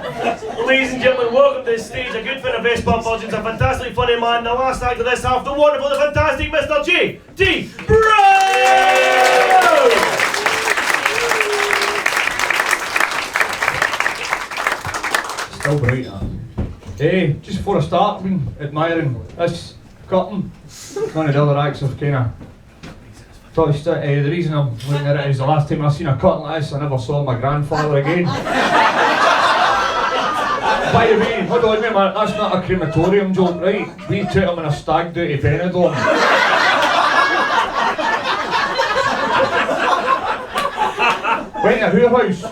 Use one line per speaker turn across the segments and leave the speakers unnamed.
Ladies and gentlemen, welcome to the stage a good friend of Yesbar Virgin's, a fantastically funny man, the last act of this half, the wonderful, the fantastic Mr. J.T. Brown!
Still bright, Hey, just before I start, I've been admiring this curtain. One of the other acts have kind of touched it. The reason I'm looking at it is the last time I seen a curtain like this, I never saw my grandfather again. By the way, hold on a minute, man, that's not a crematorium joke, right? We took him in a stag do to Benidorm. Went to her house.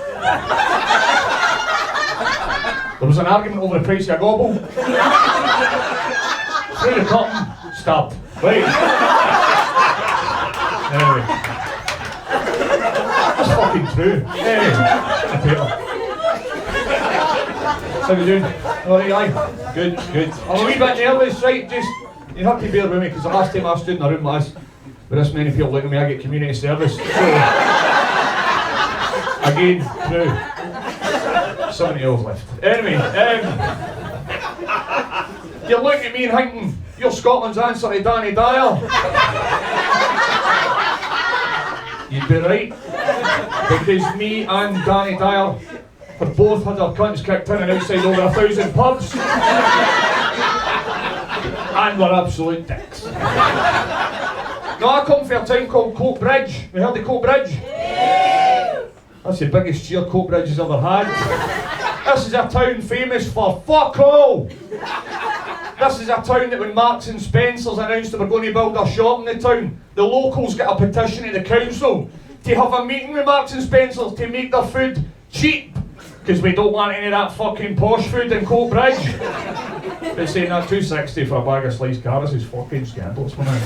There was an argument over the price of a gobble. Through the curtain, stabbed. Right. Anyway. That's fucking true. Anyway. How you doing? Alright, aye. Good, good. I'm a wee bit nervous, right? Just, you have to bear with me, because the last time I stood in a room like this, with this many people looking at me, I get community service. So, again, true. 70 hours left. Anyway, you're looking at me and thinking, you're Scotland's answer to Danny Dyer. You'd be right, because me and Danny Dyer have both had our cunts kicked in and outside over 1,000 pubs. And we're absolute dicks. No, I come from a town called Coat Bridge. You heard of Coat Bridge? That's the biggest cheer Coat Bridge has ever had. This is a town famous for fuck all. This is a town that when Marks and Spencer's announced they were going to build a shop in the town, the locals get a petition to the council to have a meeting with Marks and Spencer's to make their food cheap, because we don't want any of that fucking posh food in Coat Bridge. They're saying that $2.60 for a bag of sliced carrots is fucking scandalous, man.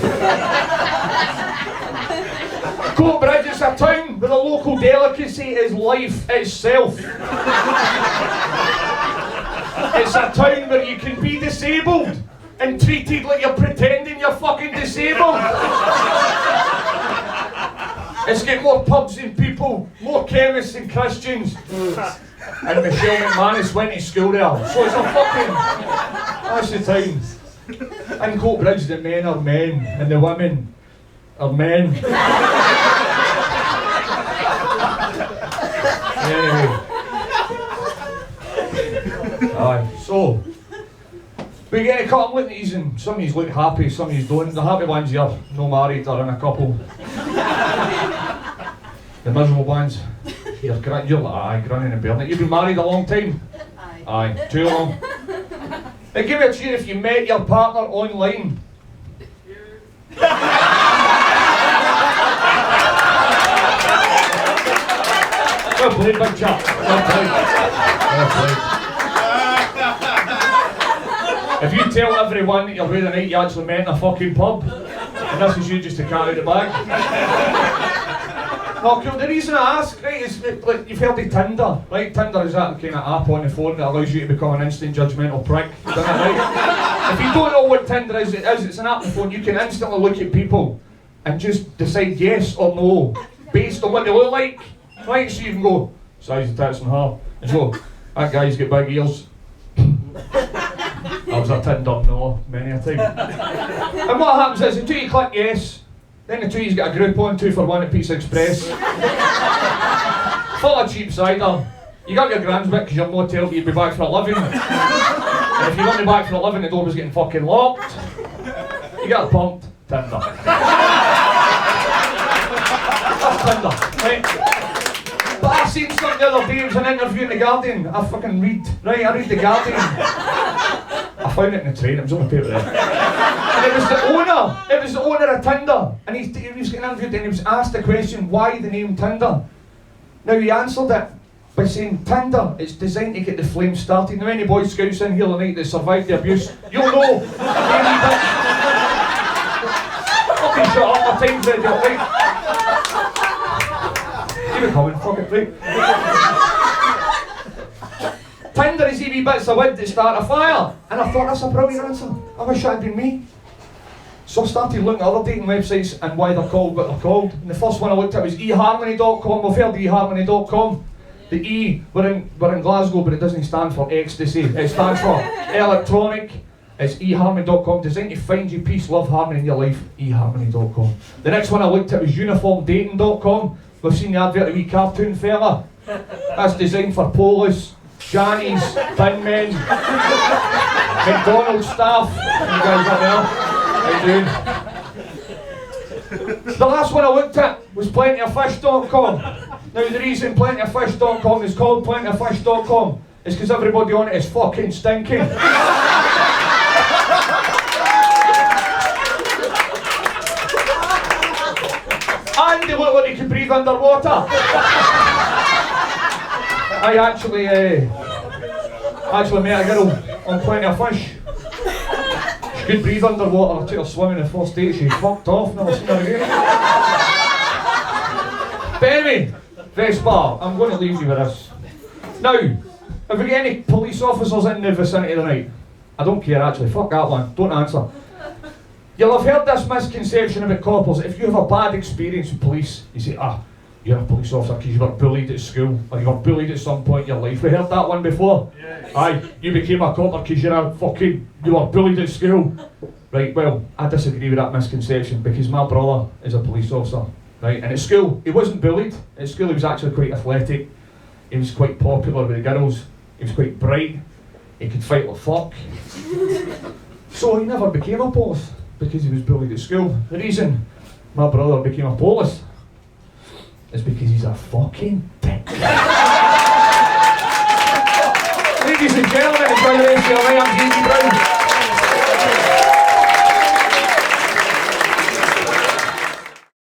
Coat Bridge is a town where the local delicacy is life itself. It's a town where you can be disabled and treated like you're pretending you're fucking disabled. It's got more pubs than people, more chemists than Christians. And Michelle McManus went to school there. So it's a fucking... That's the town. In Coat Bridge, the men are men and the women are men. Anyway. Aye, so we get a couple of these and some of these look happy, some of these don't. The happy ones you're no married or in a couple. The miserable ones, you're grinning and bearing it. You've been married a long time? Aye. Too long? Hey, give me a cheer if you met your partner online. Well played, big chap. Well played. Well played. If you tell everyone that you're with the night you actually met in a fucking pub, and this is you just to carry the bag. No, cool. The reason I ask, right, is like you've heard of Tinder, right? Tinder is that kind of app on the phone that allows you to become an instant judgmental prick. You've done that, right? If you don't know what Tinder is, it's an app on the phone. You can instantly look at people and just decide yes or no based on what they look like, right? So you can go size of tits and hair, and go that guy's got big ears. I was a Tinder no many a time. And what happens is until you click yes, then the two you've got a group on, 2 for 1 at Pizza Express. Full of cheap cider. You got your grand's bit because your motel you'd be back for 11. And if you weren't back for 11, the door was getting fucking locked. You got pumped, Tinder. That's Tinder, right? But I seen something the other day, it was an interview in The Guardian. I fucking read The Guardian. I found it in the train, it was on the paper there. And it was the owner of Tinder. And he was getting interviewed and he was asked the question, why the name Tinder? Now he answered it by saying, Tinder, it's designed to get the flames started. Now any Boy Scouts in here tonight that survived the abuse, you'll know. Fucking shut up, my time's ready, right? Keep it coming, fuck it, right? Tinder is wee bits of wood that start a fire. And I thought, that's a brilliant answer. I wish that had been me. So I started looking at other dating websites and why they're called what they're called. And the first one I looked at was eharmony.com. We've heard of eharmony.com. The E, we're in Glasgow, but it doesn't stand for ecstasy. It stands for electronic. It's eharmony.com, designed to find you peace, love, harmony in your life, eharmony.com. The next one I looked at was uniformdating.com. We've seen the advert of a wee cartoon fella. That's designed for police, Jannies, bin men, McDonald's staff. You guys are there? How you doing? The last one I looked at was plentyoffish.com. Now the reason plentyoffish.com is called plentyoffish.com is because everybody on it is fucking stinking. And they look like they can breathe underwater. I actually met a girl on Plenty of Fish. She could breathe underwater. I took her swimming the first date. She fucked off. Never seen her again. But anyway, Yesbar, I'm going to leave you with this. Now, have we got any police officers in the vicinity tonight? I don't care actually. Fuck that one. Don't answer. You'll have heard this misconception about coppers. If you have a bad experience with police, you say, you're a police officer because you were bullied at school, or you were bullied at some point in your life. We heard that one before? Yes. Aye, you became a copper because you were bullied at school. Right, well, I disagree with that misconception because my brother is a police officer. Right, and at school, he wasn't bullied. At school, he was actually quite athletic. He was quite popular with the girls. He was quite bright. He could fight like fuck. So he never became a police. Because he was bullied at school. The reason my brother became a police is because he's a fucking dick. Ladies and gentlemen, enjoy the rest of your night. I'm Jamie Brown.